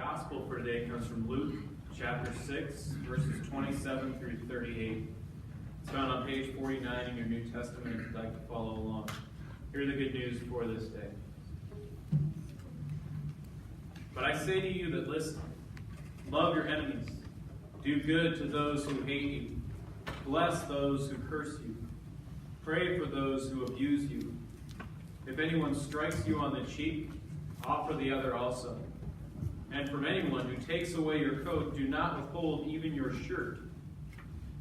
gospel for today comes from Luke chapter 6, verses 27 through 38. It's found on page 49 in your New Testament if you'd like to follow along. Hear the good news for this day. But I say to you that listen, love your enemies, do good to those who hate you, bless those who curse you, pray for those who abuse you. If anyone strikes you on the cheek, offer the other also. And from anyone who takes away your coat, do not withhold even your shirt.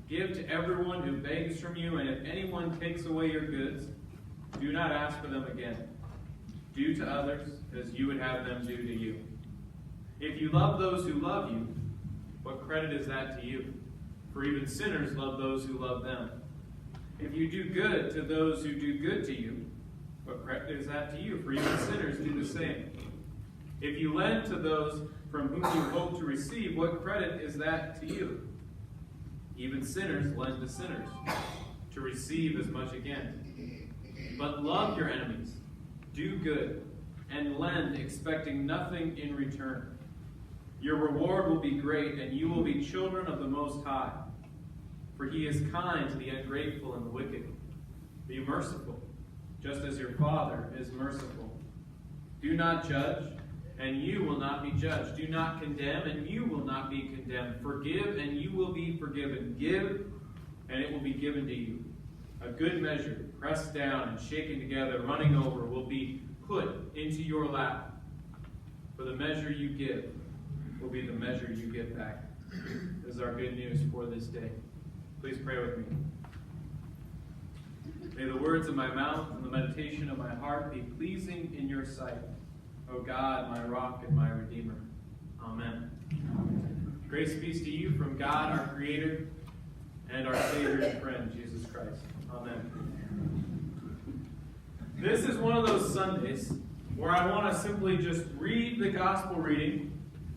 Give to everyone who begs from you, and if anyone takes away your goods, do not ask for them again. Do to others as you would have them do to you. If you love those who love you, what credit is that to you? For even sinners love those who love them. If you do good to those who do good to you, what credit is that to you? For even sinners do the same. If you lend to those from whom you hope to receive, what credit is that to you? Even sinners lend to sinners to receive as much again. But love your enemies, do good, and lend, expecting nothing in return. Your reward will be great, and you will be children of the Most High. For he is kind to the ungrateful and the wicked. Be merciful, just as your Father is merciful. Do not judge, and you will not be judged. Do not condemn, and you will not be condemned. Forgive, and you will be forgiven. Give, and it will be given to you. A good measure, pressed down and shaken together, running over, will be put into your lap. For the measure you give will be the measure you get back. This is our good news for this day. Please pray with me. May the words of my mouth and the meditation of my heart be pleasing in your sight, O God, my rock and my redeemer. Amen. Grace and peace to you from God, our Creator, and our Savior and friend, Jesus Christ. Amen. This is one of those Sundays where I want to simply just read the gospel reading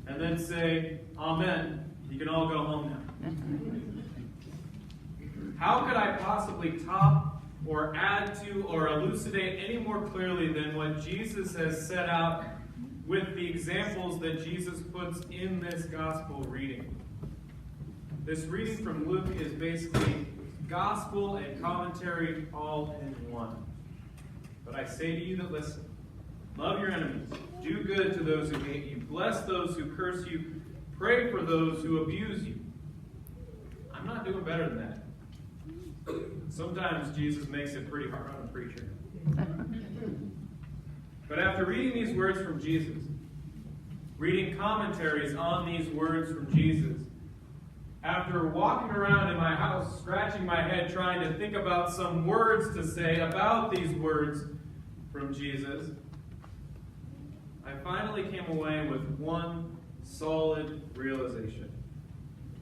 and then say, Amen. You can all go home now. How could I possibly top or add to or elucidate any more clearly than what Jesus has set out with the examples that Jesus puts in this gospel reading? This reading from Luke is basically gospel and commentary all in one. But I say to you that listen, love your enemies, do good to those who hate you, bless those who curse you, pray for those who abuse you. I'm not doing better than that. Sometimes Jesus makes it pretty hard on a preacher. But after reading these words from Jesus, reading commentaries on these words from Jesus, after walking around in my house, scratching my head, trying to think about some words to say about these words from Jesus, I finally came away with one solid realization.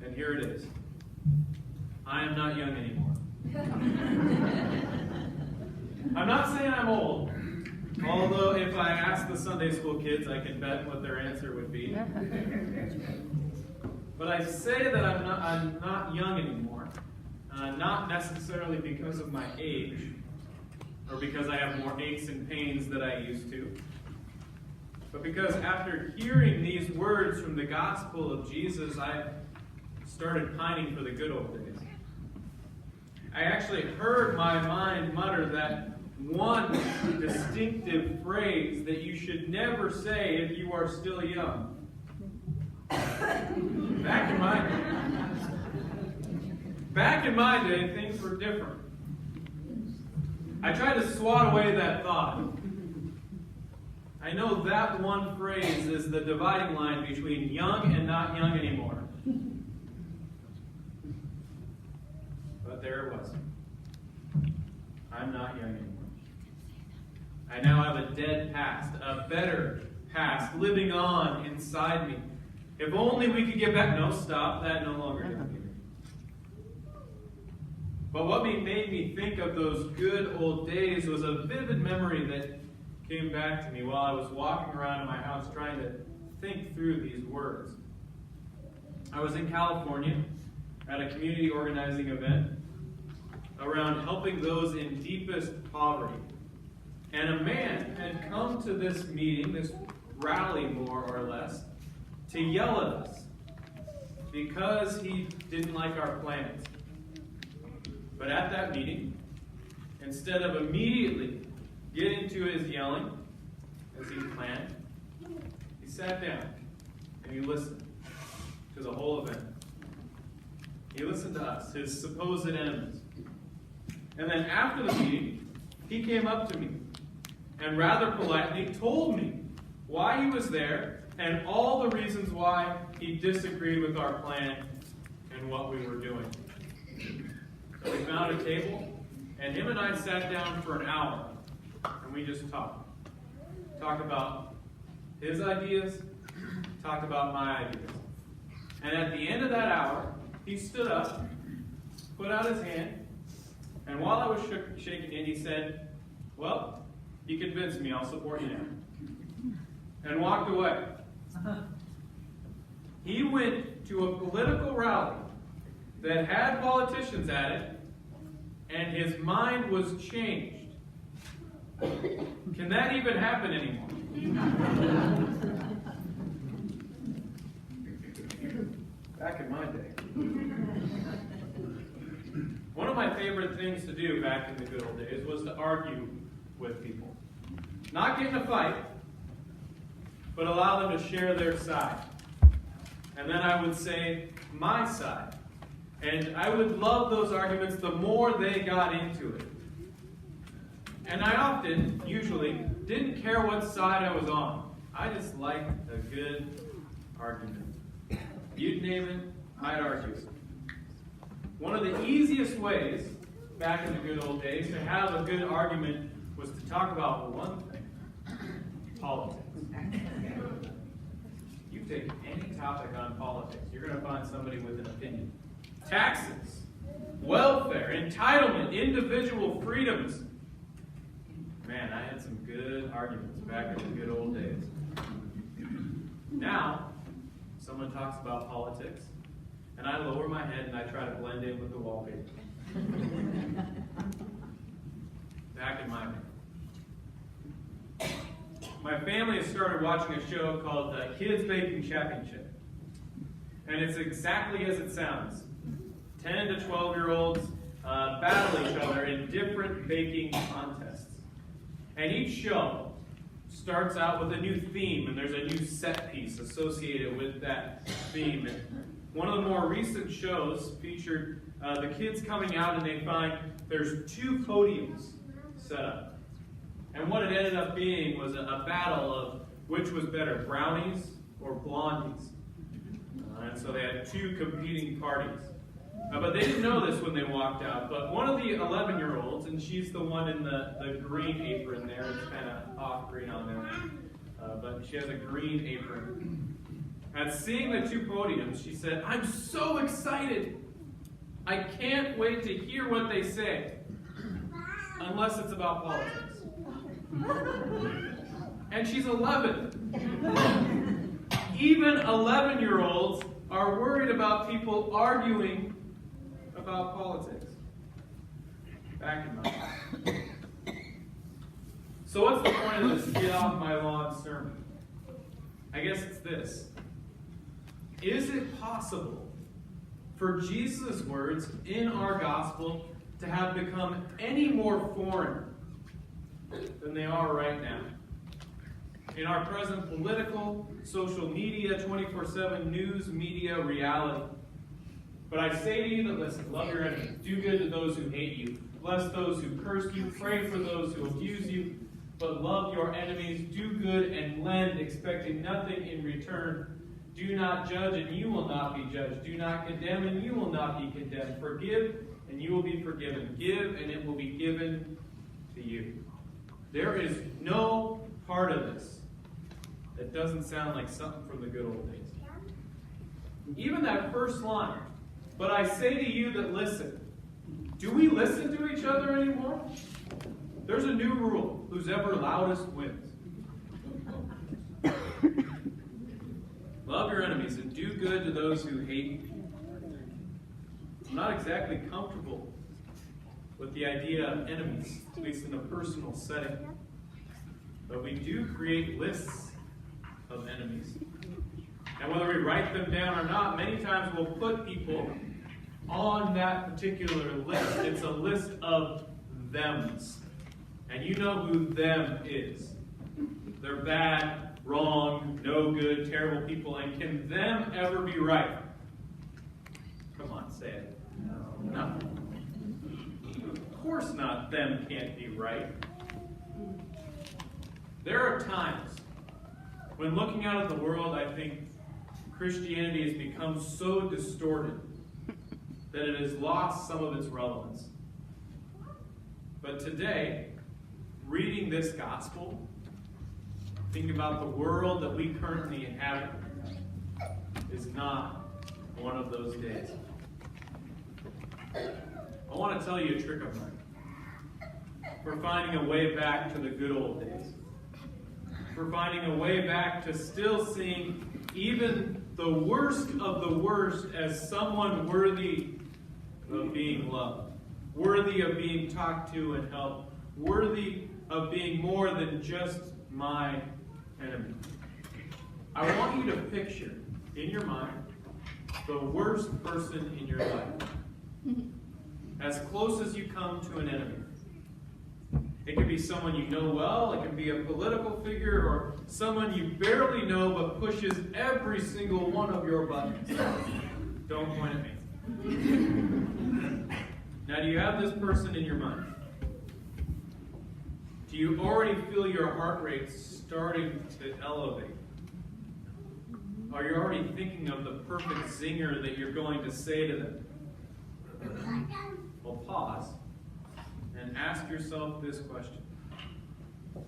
And here it is. I am not young anymore. I'm not saying I'm old, although if I ask the Sunday school kids, I can bet what their answer would be. But I say that I'm not young anymore, not necessarily because of my age, or because I have more aches and pains than I used to, but because after hearing these words from the gospel of Jesus, I started pining for the good old days. I actually heard my mind mutter that one distinctive phrase that you should never say if you are still young. Back in my day, things were different. I tried to swat away that thought. I know that one phrase is the dividing line between young and not young anymore. But there it was. I'm not young anymore. I now have a dead past, a better past, living on inside me. If only we could get back. No, stop. That no longer young me. But what made me think of those good old days was a vivid memory that came back to me while I was walking around in my house trying to think through these words. I was in California at a community organizing event around helping those in deepest poverty. And a man had come to this meeting, this rally more or less, to yell at us because he didn't like our plans. But at that meeting, instead of immediately getting to his yelling, as he planned, he sat down and he listened to the whole event. He listened to us, his supposed enemies. And then after the meeting, he came up to me and rather politely told me why he was there and all the reasons why he disagreed with our plan and what we were doing. So we found a table, and him and I sat down for an hour, and we just talked. Talked about his ideas, talked about my ideas. And at the end of that hour, he stood up, put out his hand, and while I was shaking it, he said, "Well, you convinced me, I'll support you now," and walked away. He went to a political rally that had politicians at it, and his mind was changed. Can that even happen anymore? Back in my day. One of my favorite things to do back in the good old days was to argue with people. Not get in a fight, but allow them to share their side. And then I would say my side. And I would love those arguments the more they got into it. And I often, usually, didn't care what side I was on. I just liked a good argument. You'd name it, I'd argue. One of the easiest ways, back in the good old days, to have a good argument was to talk about one thing: politics. You take any topic on politics, you're going to find somebody with an opinion. Taxes, welfare, entitlement, individual freedoms. Man, I had some good arguments back in the good old days. Now, someone talks about politics, and I lower my head and I try to blend in with the wallpaper. Back in my day. My family has started watching a show called Kids Baking Championship. And it's exactly as it sounds. 10 to 12-year-olds battle each other in different baking contests. And each show starts out with a new theme, and there's a new set piece associated with that theme. And one of the more recent shows featured the kids coming out, and they find there's 2 podiums set up. And what it ended up being was a battle of which was better, brownies or blondies. And so they had 2 competing parties. But they didn't know this when they walked out. But one of the 11-year-olds, and she's the one in the green apron there, it's kind of off green on there, but she has a green apron. At seeing the 2 podiums, she said, "I'm so excited. I can't wait to hear what they say, unless it's about politics." And she's 11. Even 11-year-olds are worried about people arguing about politics. Back in my life. So what's the point of this get off my lawn sermon? I guess it's this. Is it possible for Jesus' words in our gospel to have become any more foreign than they are right now? In our present political, social media, 24/7 news media reality. But I say to you that listen, love your enemies, do good to those who hate you, bless those who curse you, pray for those who abuse you, but love your enemies, do good and lend, expecting nothing in return. Do not judge, and you will not be judged. Do not condemn, and you will not be condemned. Forgive, and you will be forgiven. Give, and it will be given to you. There is no part of this that doesn't sound like something from the good old days. Even that first line, but I say to you that listen. Do we listen to each other anymore? There's a new rule. Who's ever loudest wins. Love your enemies and do good to those who hate you. I'm not exactly comfortable with the idea of enemies, at least in a personal setting. But we do create lists of enemies. And whether we write them down or not, many times we'll put people on that particular list. It's a list of thems. And you know who them is. They're bad, wrong, no good, terrible people. And can them ever be right? Come on, say it. No. Of course not. Them can't be right. There are times when looking out at the world, I think Christianity has become so distorted that it has lost some of its relevance. But today, reading this gospel, thinking about the world that we currently inhabit, is not one of those days. I want to tell you a trick of mine. For finding a way back to the good old days. For finding a way back to still seeing even the worst of the worst as someone worthy of being loved, worthy of being talked to and helped, worthy of being more than just my enemy. I want you to picture in your mind the worst person in your life, as close as you come to an enemy. It can be someone you know well, it can be a political figure, or someone you barely know but pushes every single one of your buttons. Don't point at me. Now, do you have this person in your mind? Do you already feel your heart rate starting to elevate? Are you already thinking of the perfect zinger that you're going to say to them? Well, pause and ask yourself this question.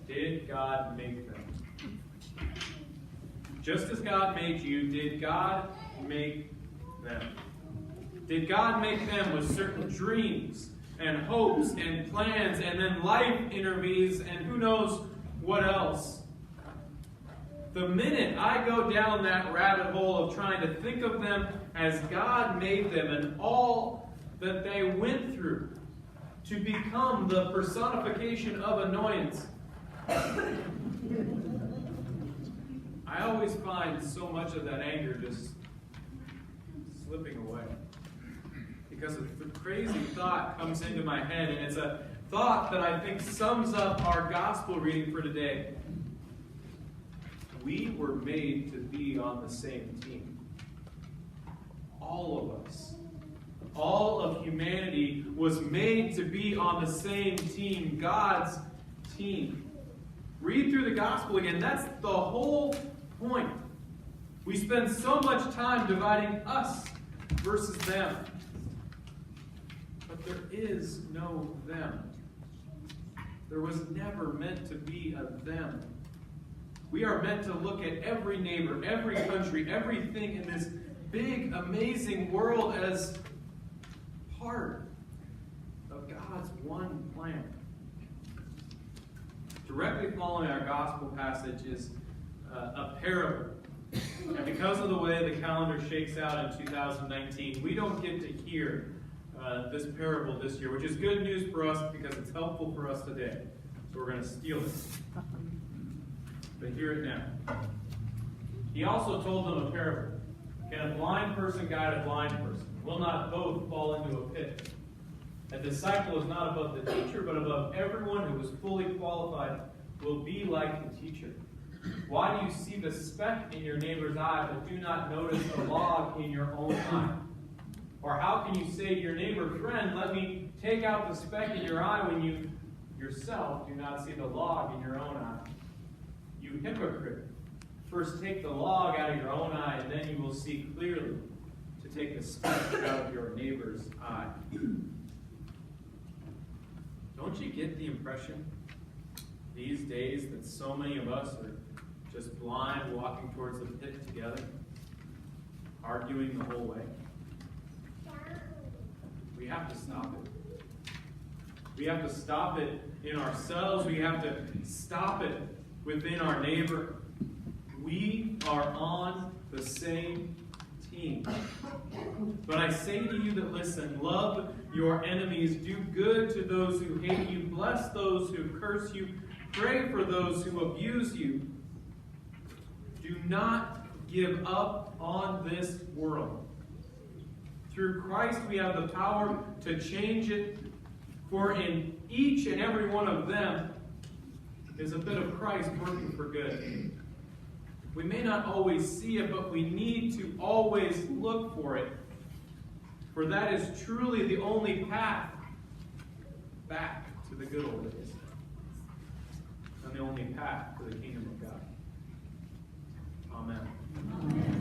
Did God make them? Just as God made you, did God make them? Did God make them with certain dreams and hopes and plans, and then life intervenes and who knows what else? The minute I go down that rabbit hole of trying to think of them as God made them and all that they went through to become the personification of annoyance, I always find so much of that anger just slipping away. Because a crazy thought comes into my head, and it's a thought that I think sums up our gospel reading for today. We were made to be on the same team. All of us. All of humanity was made to be on the same team, God's team. Read through the gospel again. That's the whole point. We spend so much time dividing us versus them. But there is no them. There was never meant to be a them. We are meant to look at every neighbor, every country, everything in this big, amazing world as part of God's one plan. Directly following our gospel passage is a parable. And because of the way the calendar shakes out in 2019, we don't get to hear this parable this year, which is good news for us because it's helpful for us today. So we're going to steal it. But hear it now. He also told them a parable. Can a blind person guide a blind person? Will not both fall into a pit? A disciple is not above the teacher, but above everyone who is fully qualified will be like the teacher. Why do you see the speck in your neighbor's eye, but do not notice the log in your own eye? Or how can you say to your neighbor, friend, let me take out the speck in your eye when you yourself do not see the log in your own eye? You hypocrite. First take the log out of your own eye, and then you will see clearly to take the speck out of your neighbor's eye. Don't you get the impression these days that so many of us are just blind, walking towards the pit together, arguing the whole way? We have to stop it. We have to stop it in ourselves. We have to stop it within our neighbor. We are on the same team. But I say to you that listen, love your enemies, do good to those who hate you, bless those who curse you, pray for those who abuse you. Do not give up on this world. Through Christ we have the power to change it, for in each and every one of them is a bit of Christ working for good. We may not always see it, but we need to always look for it. For that is truly the only path back to the good old days. And the only path to the kingdom of God. Amen. Amen.